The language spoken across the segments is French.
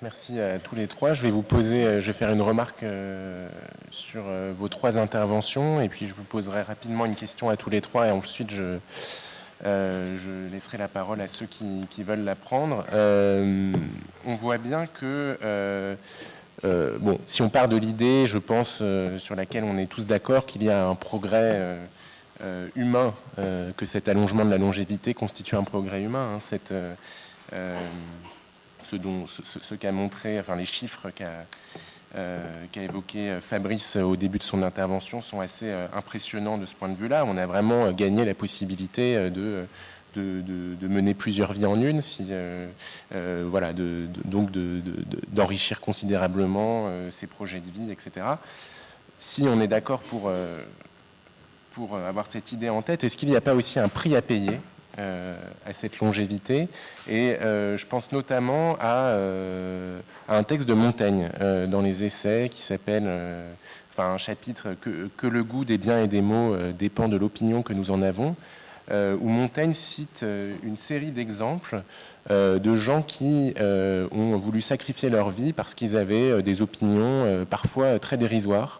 Merci à tous les trois. Je vais faire une remarque sur vos trois interventions et puis je vous poserai rapidement une question à tous les trois et ensuite je laisserai la parole à ceux qui veulent la prendre. On voit bien que, si on part de l'idée, je pense, sur laquelle on est tous d'accord, qu'il y a un progrès humain, que cet allongement de la longévité constitue un progrès humain, ce qu'a montré, enfin les chiffres qu'a évoqué Fabrice au début de son intervention sont assez impressionnants de ce point de vue-là. On a vraiment gagné la possibilité de mener plusieurs vies en une, d'enrichir considérablement ses projets de vie, etc. Si on est d'accord pour avoir cette idée en tête, est-ce qu'il n'y a pas aussi un prix à payer à cette longévité? Et je pense notamment à un texte de Montaigne dans les essais qui s'appelle, un chapitre que le goût des biens et des maux dépend de l'opinion que nous en avons, où Montaigne cite une série d'exemples de gens qui ont voulu sacrifier leur vie parce qu'ils avaient des opinions parfois très dérisoires.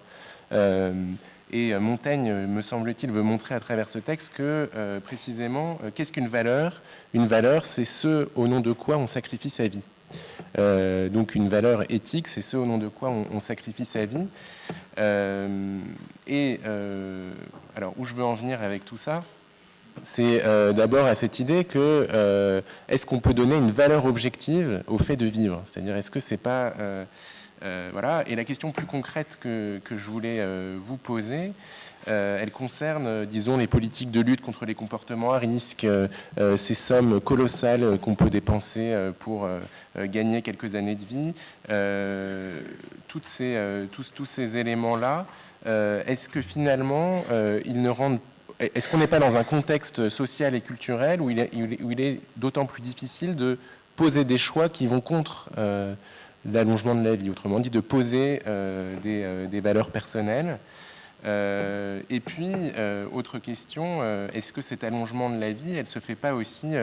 Et Montaigne, me semble-t-il, veut montrer à travers ce texte que, précisément, qu'est-ce qu'une valeur? Une valeur, c'est ce au nom de quoi on sacrifie sa vie. Donc une valeur éthique, c'est ce au nom de quoi on sacrifie sa vie. Alors, où je veux en venir avec tout ça, c'est d'abord à cette idée que est-ce qu'on peut donner une valeur objective au fait de vivre? C'est-à-dire, est-ce que c'est pas... voilà. Et la question plus concrète que je voulais vous poser, elle concerne, disons, les politiques de lutte contre les comportements à risque, ces sommes colossales qu'on peut dépenser pour gagner quelques années de vie, tous ces éléments-là, est-ce que finalement, ils ne rendent... Est-ce qu'on n'est pas dans un contexte social et culturel où il est d'autant plus difficile de poser des choix qui vont contre l'allongement de la vie, autrement dit de poser des valeurs personnelles. Et puis, autre question, est-ce que cet allongement de la vie, elle ne se fait pas aussi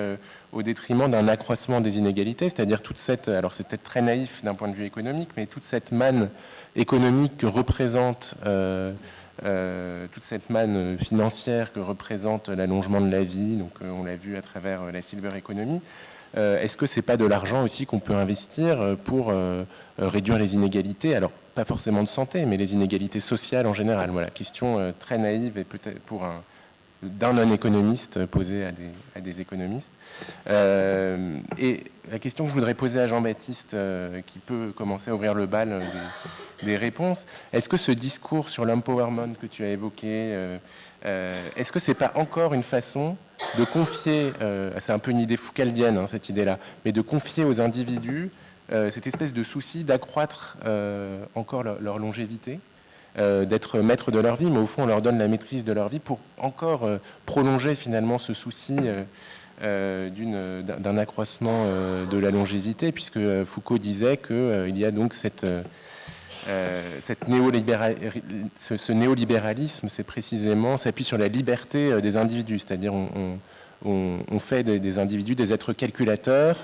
au détriment d'un accroissement des inégalités, c'est-à-dire toute cette, alors c'est peut-être très naïf d'un point de vue économique, mais toute cette manne économique que représente, toute cette manne financière que représente l'allongement de la vie, donc on l'a vu à travers la silver economy. Est-ce que c'est pas de l'argent aussi qu'on peut investir pour réduire les inégalités? Alors, pas forcément de santé, mais les inégalités sociales en général. Voilà, question très naïve et peut-être d'un non-économiste posée à des économistes. Et la question que je voudrais poser à Jean-Baptiste, qui peut commencer à ouvrir le bal des réponses, est-ce que ce discours sur l'empowerment que tu as évoqué, est-ce que c'est pas encore une façon de confier, c'est un peu une idée foucaldienne, hein, cette idée-là, mais de confier aux individus cette espèce de souci d'accroître encore leur longévité, d'être maître de leur vie, mais au fond on leur donne la maîtrise de leur vie pour encore prolonger finalement ce souci d'un accroissement de la longévité, puisque Foucault disait qu'il y a donc ce néolibéralisme, c'est précisément, s'appuie sur la liberté des individus, c'est-à-dire on fait des individus des êtres calculateurs,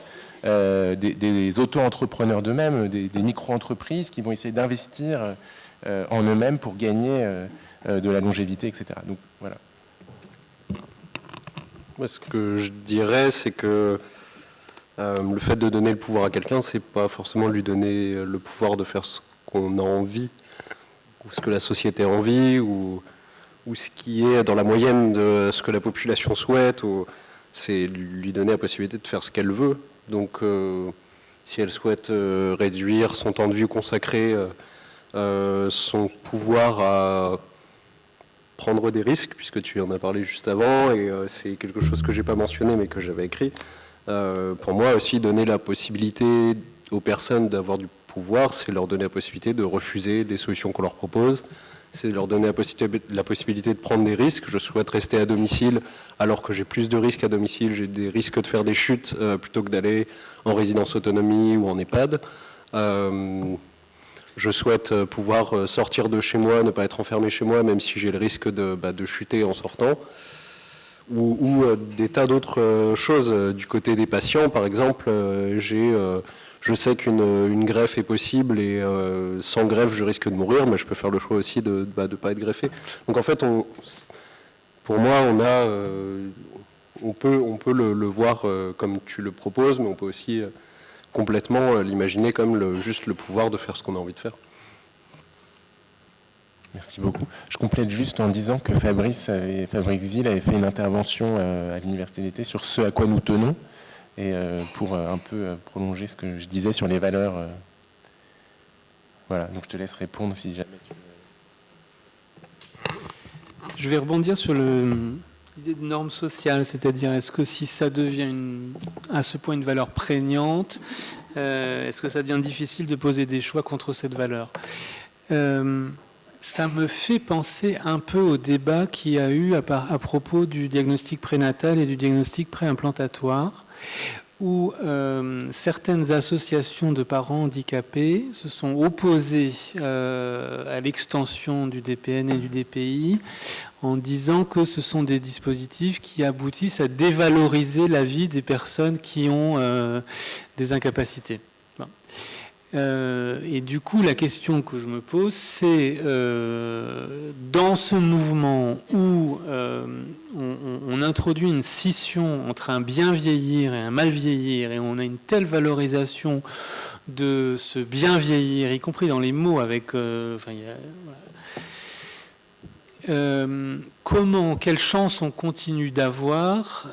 des auto-entrepreneurs d'eux-mêmes, des micro-entreprises qui vont essayer d'investir en eux-mêmes pour gagner de la longévité, etc. Donc voilà. Moi, ce que je dirais, c'est que le fait de donner le pouvoir à quelqu'un, c'est pas forcément lui donner le pouvoir de faire ce qu'on a envie, ou ce que la société a envie, ou ce qui est dans la moyenne de ce que la population souhaite, c'est lui donner la possibilité de faire ce qu'elle veut. Donc, si elle souhaite réduire son temps de vie consacré, son pouvoir à prendre des risques, puisque tu en as parlé juste avant, et c'est quelque chose que j'ai pas mentionné, mais que j'avais écrit. Pour moi aussi, donner la possibilité aux personnes d'avoir du pouvoir, c'est leur donner la possibilité de refuser les solutions qu'on leur propose, c'est leur donner la possibilité de prendre des risques. Je souhaite rester à domicile alors que j'ai plus de risques à domicile, j'ai des risques de faire des chutes plutôt que d'aller en résidence autonomie ou en EHPAD. Je souhaite pouvoir sortir de chez moi, ne pas être enfermé chez moi, même si j'ai le risque de chuter en sortant. Ou des tas d'autres choses. Du côté des patients, par exemple, je je sais qu'une greffe est possible et sans greffe, je risque de mourir, mais je peux faire le choix aussi de ne pas être greffé. Donc en fait, pour moi, on peut le voir comme tu le proposes, mais on peut aussi complètement l'imaginer comme juste le pouvoir de faire ce qu'on a envie de faire. Merci beaucoup. Je complète juste en disant que Fabrice Zil avait fait une intervention à l'Université d'été sur ce à quoi nous tenons, et pour un peu prolonger ce que je disais sur les valeurs. Voilà, donc je te laisse répondre si jamais tu veux. Je vais rebondir sur l'idée de norme sociale, c'est-à-dire est-ce que si ça devient à ce point une valeur prégnante, est-ce que ça devient difficile de poser des choix contre cette valeur ? Ça me fait penser un peu au débat qu'il y a eu à propos du diagnostic prénatal et du diagnostic préimplantatoire, où certaines associations de parents handicapés se sont opposées à l'extension du DPN et du DPI en disant que ce sont des dispositifs qui aboutissent à dévaloriser la vie des personnes qui ont des incapacités. Et du coup, la question que je me pose, c'est dans ce mouvement où on introduit une scission entre un bien vieillir et un mal vieillir, et on a une telle valorisation de ce bien vieillir, y compris dans les mots, avec quelle chance on continue d'avoir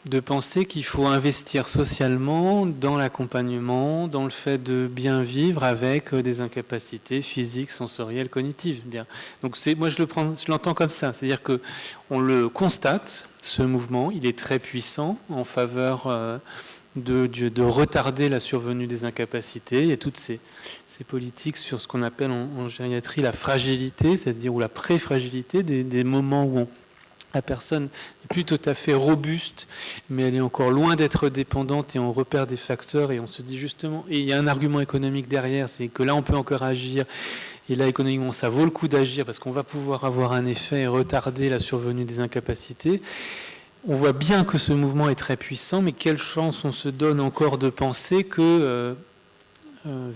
de penser qu'il faut investir socialement dans l'accompagnement, dans le fait de bien vivre avec des incapacités physiques, sensorielles, cognitives. Donc moi je l'entends comme ça, c'est-à-dire que on le constate, ce mouvement, il est très puissant en faveur de retarder la survenue des incapacités. Il y a toutes ces politiques sur ce qu'on appelle en gériatrie la fragilité, c'est-à-dire ou la pré-fragilité, des moments où la personne n'est plus tout à fait robuste, mais elle est encore loin d'être dépendante et on repère des facteurs et on se dit justement, et il y a un argument économique derrière, c'est que là on peut encore agir, et là économiquement ça vaut le coup d'agir parce qu'on va pouvoir avoir un effet et retarder la survenue des incapacités. On voit bien que ce mouvement est très puissant, mais quelle chance on se donne encore de penser que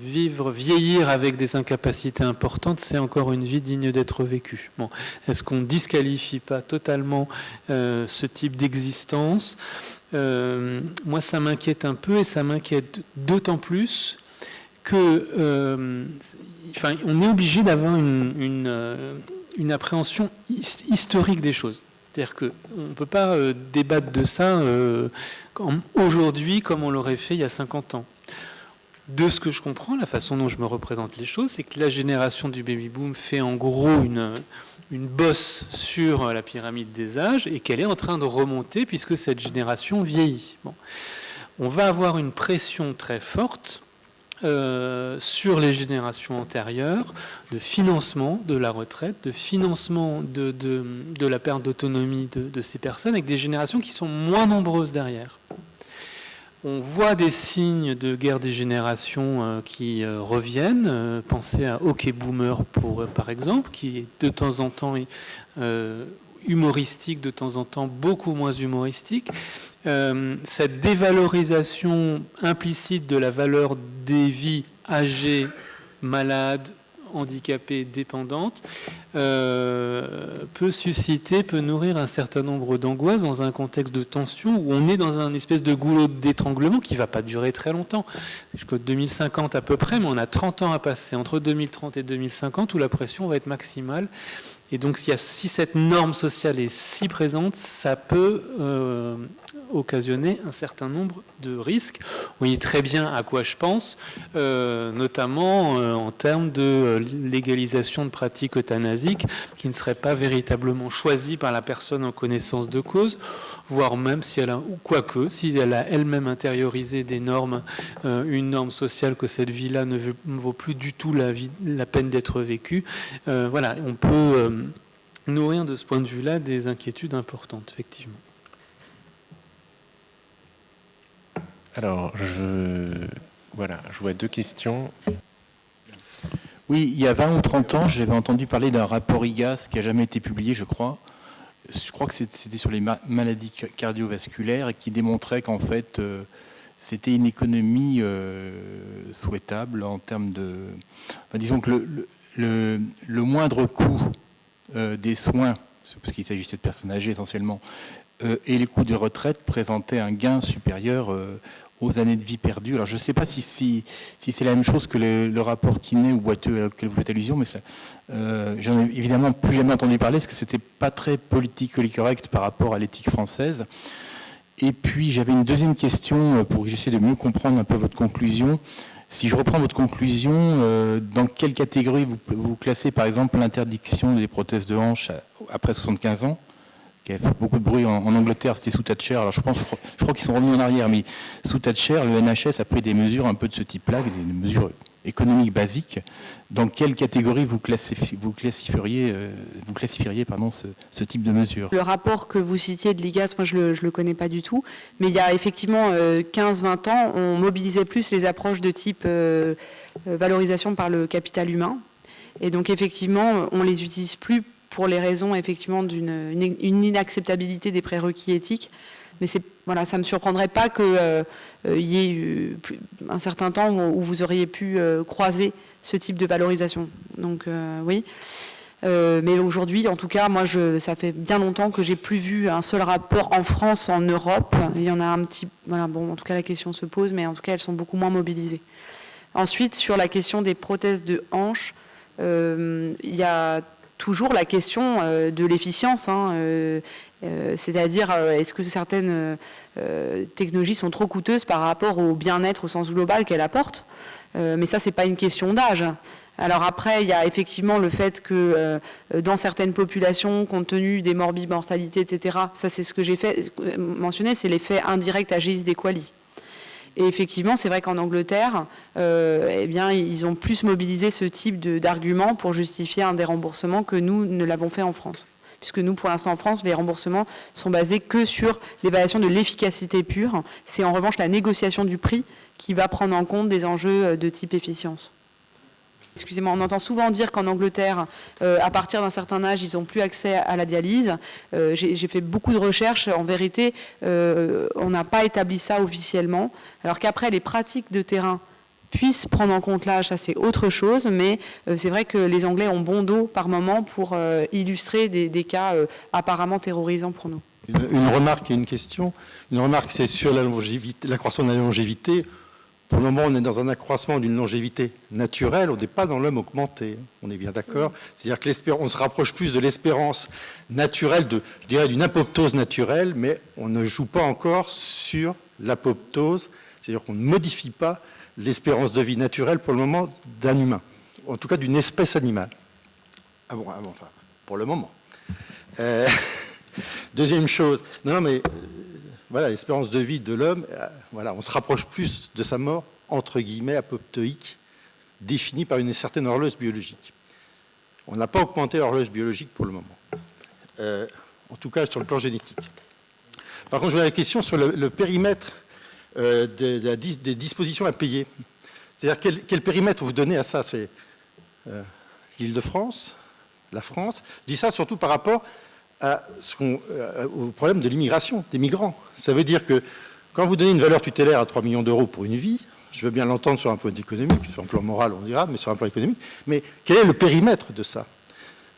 vieillir avec des incapacités importantes, c'est encore une vie digne d'être vécue. Bon, est-ce qu'on ne disqualifie pas totalement ce type d'existence ? Moi, ça m'inquiète un peu, et ça m'inquiète d'autant plus que, on est obligé d'avoir une appréhension historique des choses. C'est-à-dire qu'on ne peut pas débattre de ça aujourd'hui comme on l'aurait fait il y a 50 ans. De ce que je comprends, la façon dont je me représente les choses, c'est que la génération du baby-boom fait en gros une bosse sur la pyramide des âges et qu'elle est en train de remonter puisque cette génération vieillit. Bon. On va avoir une pression très forte sur les générations antérieures de financement de la retraite, de financement de la perte d'autonomie de ces personnes avec des générations qui sont moins nombreuses derrière. On voit des signes de guerre des générations qui reviennent. Pensez à OK Boomer, par exemple, qui est de temps en temps humoristique, de temps en temps beaucoup moins humoristique. Cette dévalorisation implicite de la valeur des vies âgées, malades, handicapées, dépendantes, peut nourrir un certain nombre d'angoisses dans un contexte de tension où on est dans un espèce de goulot d'étranglement qui ne va pas durer très longtemps, jusqu'en 2050 à peu près, mais on a 30 ans à passer, entre 2030 et 2050, où la pression va être maximale. Et donc si cette norme sociale est si présente, ça peut occasionner un certain nombre de risques. Vous voyez très bien à quoi je pense, notamment en termes de légalisation de pratiques euthanasiques qui ne seraient pas véritablement choisies par la personne en connaissance de cause, voire même si elle a, ou quoique, si elle a elle-même intériorisé des normes, une norme sociale que cette vie-là ne vaut plus du tout la peine d'être vécue. Voilà, on peut nourrir de ce point de vue-là des inquiétudes importantes, effectivement. Alors, je vois deux questions. Oui, il y a 20 ou 30 ans, j'avais entendu parler d'un rapport IGAS qui n'a jamais été publié, je crois. Je crois que c'était sur les maladies cardiovasculaires et qui démontrait qu'en fait, c'était une économie souhaitable en termes de... Enfin, disons que le moindre coût des soins, parce qu'il s'agissait de personnes âgées essentiellement, et les coûts de retraite présentaient un gain supérieur aux années de vie perdues. Alors je ne sais pas si c'est la même chose que le rapport Quinet ou Boiteux auquel vous faites allusion, mais j'en ai évidemment plus jamais entendu parler, parce que ce n'était pas très politically correct par rapport à l'éthique française. Et puis j'avais une deuxième question pour que j'essaie de mieux comprendre un peu votre conclusion. Si je reprends votre conclusion, dans quelle catégorie vous classez par exemple l'interdiction des prothèses de hanche après 75 ans, qui a fait beaucoup de bruit en Angleterre, c'était sous Thatcher. Alors je crois qu'ils sont revenus en arrière, mais sous Thatcher, le NHS a pris des mesures un peu de ce type-là, des mesures économiques basiques. Dans quelle catégorie vous classifieriez ce type de mesures? Le rapport que vous citiez de l'IGAS, moi je le connais pas du tout, mais il y a effectivement 15-20 ans, on mobilisait plus les approches de type valorisation par le capital humain. Et donc effectivement, on les utilise plus pour les raisons effectivement d'une inacceptabilité des prérequis éthiques. Mais voilà, ça ne me surprendrait pas qu'il y ait eu un certain temps où vous auriez pu croiser ce type de valorisation. Donc oui. Mais aujourd'hui, en tout cas, moi, ça fait bien longtemps que j'ai plus vu un seul rapport en France, en Europe. Il y en a un petit... Voilà, bon, en tout cas, la question se pose, mais en tout cas, elles sont beaucoup moins mobilisées. Ensuite, sur la question des prothèses de hanche, il y a toujours la question de l'efficience, c'est-à-dire est-ce que certaines technologies sont trop coûteuses par rapport au bien-être au sens global qu'elles apportent, mais ça c'est pas une question d'âge. Alors après, il y a effectivement le fait que dans certaines populations, compte tenu des morbimortalités, etc., ça c'est ce que j'ai mentionné, c'est l'effet indirect Ageas d'Equali. Et effectivement, c'est vrai qu'en Angleterre, eh bien, ils ont plus mobilisé ce type d'argument pour justifier un déremboursement que nous ne l'avons fait en France. Puisque nous, pour l'instant, en France, les remboursements sont basés que sur l'évaluation de l'efficacité pure. C'est en revanche la négociation du prix qui va prendre en compte des enjeux de type efficience. Excusez-moi, on entend souvent dire qu'en Angleterre, à partir d'un certain âge, ils n'ont plus accès à la dialyse. J'ai fait beaucoup de recherches. En vérité, on n'a pas établi ça officiellement. Alors qu'après, les pratiques de terrain puissent prendre en compte l'âge, ça c'est autre chose. Mais c'est vrai que les Anglais ont bon dos par moment pour illustrer des cas apparemment terrorisants pour nous. Une remarque et une question. Une remarque, c'est sur la longévité, l'accroissement de la longévité. Pour le moment, on est dans un accroissement d'une longévité naturelle, on n'est pas dans l'homme augmenté, on est bien d'accord. C'est-à-dire qu'on se rapproche plus de l'espérance naturelle, je dirais d'une apoptose naturelle, mais on ne joue pas encore sur l'apoptose, c'est-à-dire qu'on ne modifie pas l'espérance de vie naturelle pour le moment d'un humain, en tout cas d'une espèce animale. Enfin, pour le moment. Deuxième chose, voilà, l'espérance de vie de l'homme, voilà, on se rapproche plus de sa mort, entre guillemets, apoptoïque, définie par une certaine horloge biologique. On n'a pas augmenté l'horloge biologique pour le moment, en tout cas sur le plan génétique. Par contre, je voulais la question sur le périmètre des dispositions à payer. C'est-à-dire quel périmètre vous donnez à ça? C'est l'Île-de-France, la France. Je dis ça surtout par rapport au problème de l'immigration, des migrants. Ça veut dire que quand vous donnez une valeur tutélaire à 3 millions d'euros pour une vie, je veux bien l'entendre sur un point économique, sur un plan moral on dira, mais sur un plan économique, mais quel est le périmètre de ça?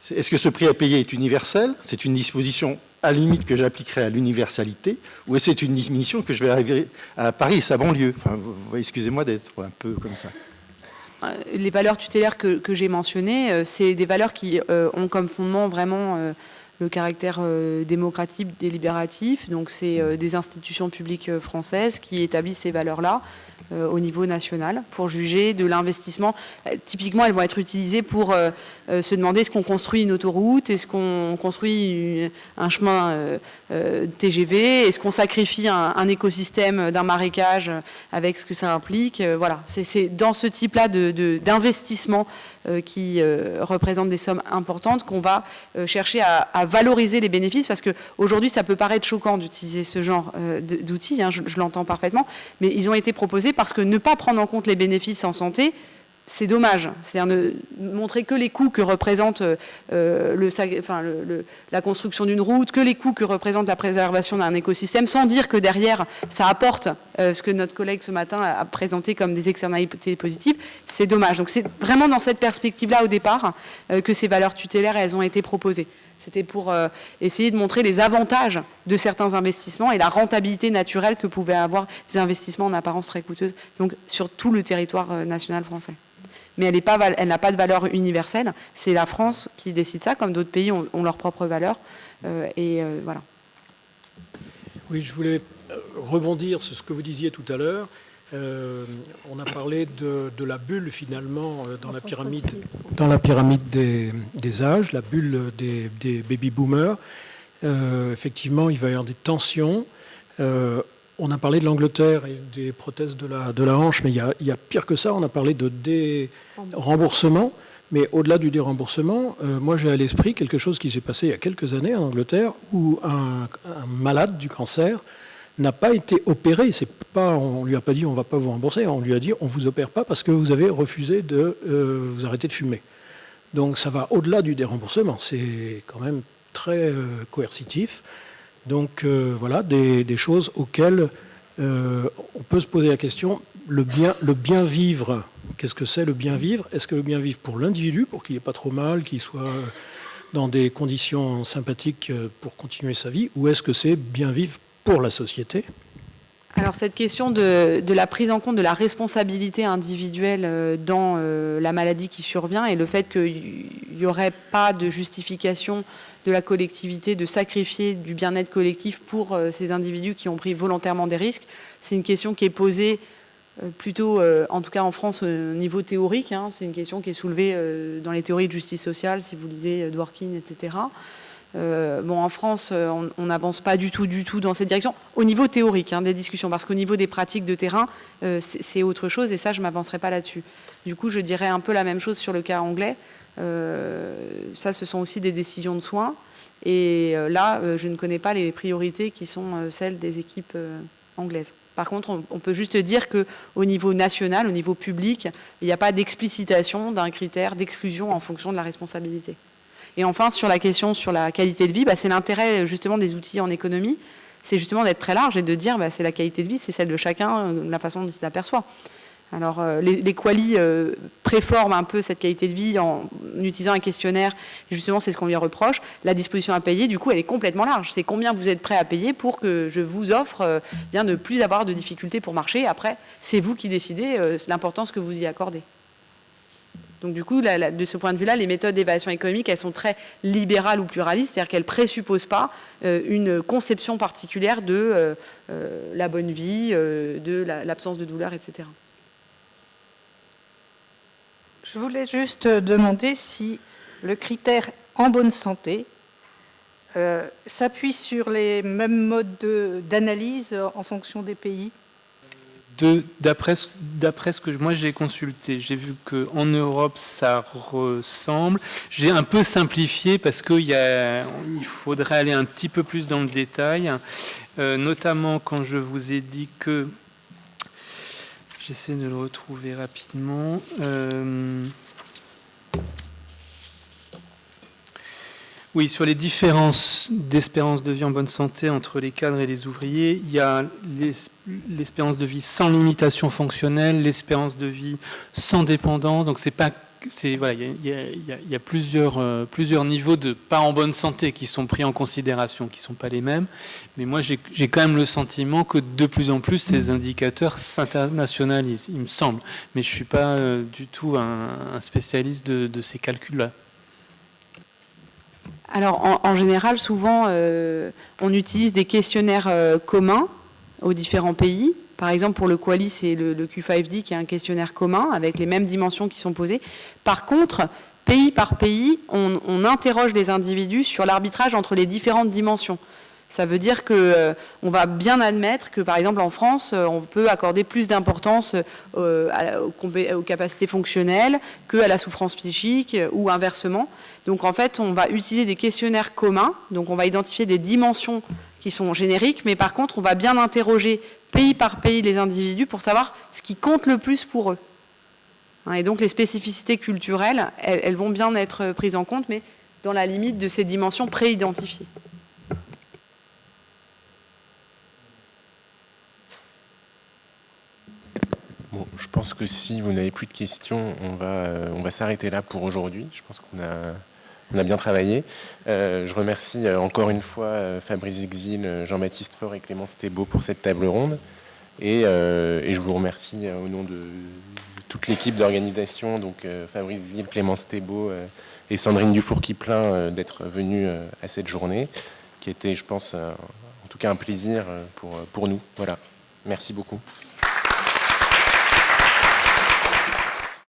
Est-ce que ce prix à payer est universel? C'est une disposition à la limite que j'appliquerai à l'universalité, ou est-ce que c'est une définition que je vais arriver à Paris et sa banlieue? Enfin, excusez-moi d'être un peu comme ça. Les valeurs tutélaires que j'ai mentionnées, c'est des valeurs qui ont comme fondement vraiment le caractère démocratique, délibératif. Donc c'est des institutions publiques françaises qui établissent ces valeurs-là au niveau national pour juger de l'investissement. Typiquement, elles vont être utilisées pour se demander est-ce qu'on construit une autoroute, est-ce qu'on construit un chemin TGV, est-ce qu'on sacrifie un écosystème d'un marécage avec ce que ça implique. Voilà, c'est dans ce type-là d'investissement qui représentent des sommes importantes qu'on va chercher à valoriser les bénéfices, parce qu'aujourd'hui, ça peut paraître choquant d'utiliser ce genre d'outils, hein, je l'entends parfaitement, mais ils ont été proposés parce que ne pas prendre en compte les bénéfices en santé, c'est dommage. C'est-à-dire de montrer que les coûts que représente la construction d'une route, que les coûts que représente la préservation d'un écosystème, sans dire que derrière, ça apporte ce que notre collègue ce matin a présenté comme des externalités positives, c'est dommage. Donc c'est vraiment dans cette perspective-là, au départ, que ces valeurs tutélaires, elles ont été proposées. C'était pour essayer de montrer les avantages de certains investissements et la rentabilité naturelle que pouvaient avoir des investissements en apparence très coûteuses, donc sur tout le territoire national français. Mais elle n'a pas de valeur universelle. C'est la France qui décide ça, comme d'autres pays ont leurs propres valeurs. Voilà. Oui, je voulais rebondir sur ce que vous disiez tout à l'heure. On a parlé de la bulle, finalement, dans la pyramide des âges, la bulle des baby-boomers. Effectivement, il va y avoir des tensions. On a parlé de l'Angleterre et des prothèses de la hanche, mais il y a pire que ça. On a parlé de déremboursement. Mais au-delà du déremboursement, moi j'ai à l'esprit quelque chose qui s'est passé il y a quelques années en Angleterre, où un malade du cancer n'a pas été opéré. On ne lui a pas dit on ne va pas vous rembourser, on lui a dit on ne vous opère pas parce que vous avez refusé de vous arrêter de fumer. Donc ça va au-delà du déremboursement, c'est quand même très coercitif. Donc voilà, des choses auxquelles on peut se poser la question, le bien vivre, qu'est-ce que c'est le bien vivre? Est-ce que le bien vivre pour l'individu, pour qu'il n'ait pas trop mal, qu'il soit dans des conditions sympathiques pour continuer sa vie, ou est-ce que c'est bien vivre pour la société? Alors cette question de la prise en compte de la responsabilité individuelle dans la maladie qui survient et le fait qu'il n'y aurait pas de justification de la collectivité de sacrifier du bien-être collectif pour ces individus qui ont pris volontairement des risques, c'est une question qui est posée plutôt, en tout cas en France, au niveau théorique. C'est une question qui est soulevée dans les théories de justice sociale, si vous lisez Dworkin, etc. En France, on n'avance pas du tout dans cette direction, au niveau théorique des discussions, parce qu'au niveau des pratiques de terrain, c'est autre chose, et ça, je ne m'avancerai pas là-dessus. Du coup, je dirais un peu la même chose sur le cas anglais. Ça, ce sont aussi des décisions de soins, et là, je ne connais pas les priorités qui sont celles des équipes anglaises. Par contre, on peut juste dire qu'au niveau national, au niveau public, il n'y a pas d'explicitation d'un critère d'exclusion en fonction de la responsabilité. Et enfin, sur la question sur la qualité de vie, c'est l'intérêt justement des outils en économie, c'est justement d'être très large et de dire c'est la qualité de vie, c'est celle de chacun, la façon dont il l'aperçoit. Alors les qualis préforment un peu cette qualité de vie en utilisant un questionnaire, et justement c'est ce qu'on lui reproche. La disposition à payer, du coup, elle est complètement large. C'est combien vous êtes prêt à payer pour que je vous offre bien de plus avoir de difficultés pour marcher. Après, c'est vous qui décidez l'importance que vous y accordez. Donc du coup, de ce point de vue-là, les méthodes d'évaluation économique, elles sont très libérales ou pluralistes, c'est-à-dire qu'elles ne présupposent pas une conception particulière de la bonne vie, de l'absence de douleur, etc. Je voulais juste demander si le critère en bonne santé s'appuie sur les mêmes modes d'analyse en fonction des pays. D'après ce que moi j'ai consulté, j'ai vu qu'en Europe ça ressemble. J'ai un peu simplifié parce qu'il faudrait aller un petit peu plus dans le détail, notamment quand je vous ai dit que... J'essaie de le retrouver rapidement. Oui, sur les différences d'espérance de vie en bonne santé entre les cadres et les ouvriers, il y a l'espérance de vie sans limitation fonctionnelle, l'espérance de vie sans dépendance. Donc voilà, il y a plusieurs niveaux de pas en bonne santé qui sont pris en considération, qui ne sont pas les mêmes. Mais moi, j'ai quand même le sentiment que de plus en plus, ces indicateurs s'internationalisent, il me semble. Mais je ne suis pas du tout un spécialiste de ces calculs-là. Alors, en général, souvent, on utilise des questionnaires communs aux différents pays. Par exemple, pour le QALY, c'est le Q5D qui est un questionnaire commun avec les mêmes dimensions qui sont posées. Par contre, pays par pays, on interroge les individus sur l'arbitrage entre les différentes dimensions. Ça veut dire qu'on va bien admettre que, par exemple, en France, on peut accorder plus d'importance aux capacités fonctionnelles qu'à la souffrance psychique ou inversement. Donc, en fait, on va utiliser des questionnaires communs. Donc, on va identifier des dimensions qui sont génériques, mais par contre, on va bien interroger pays par pays les individus pour savoir ce qui compte le plus pour eux. Et donc les spécificités culturelles, elles vont bien être prises en compte, mais dans la limite de ces dimensions pré-identifiées. Bon, je pense que si vous n'avez plus de questions, on va s'arrêter là pour aujourd'hui. Je pense qu'on a bien travaillé. Je remercie encore une fois Fabrice Exil, Jean-Baptiste Faure et Clémence Thébault pour cette table ronde. Et je vous remercie au nom de toute l'équipe d'organisation, donc Fabrice Exil, Clémence Thébault et Sandrine Dufour-Kiplin d'être venus à cette journée, qui était, je pense, en tout cas un plaisir pour nous. Voilà. Merci beaucoup.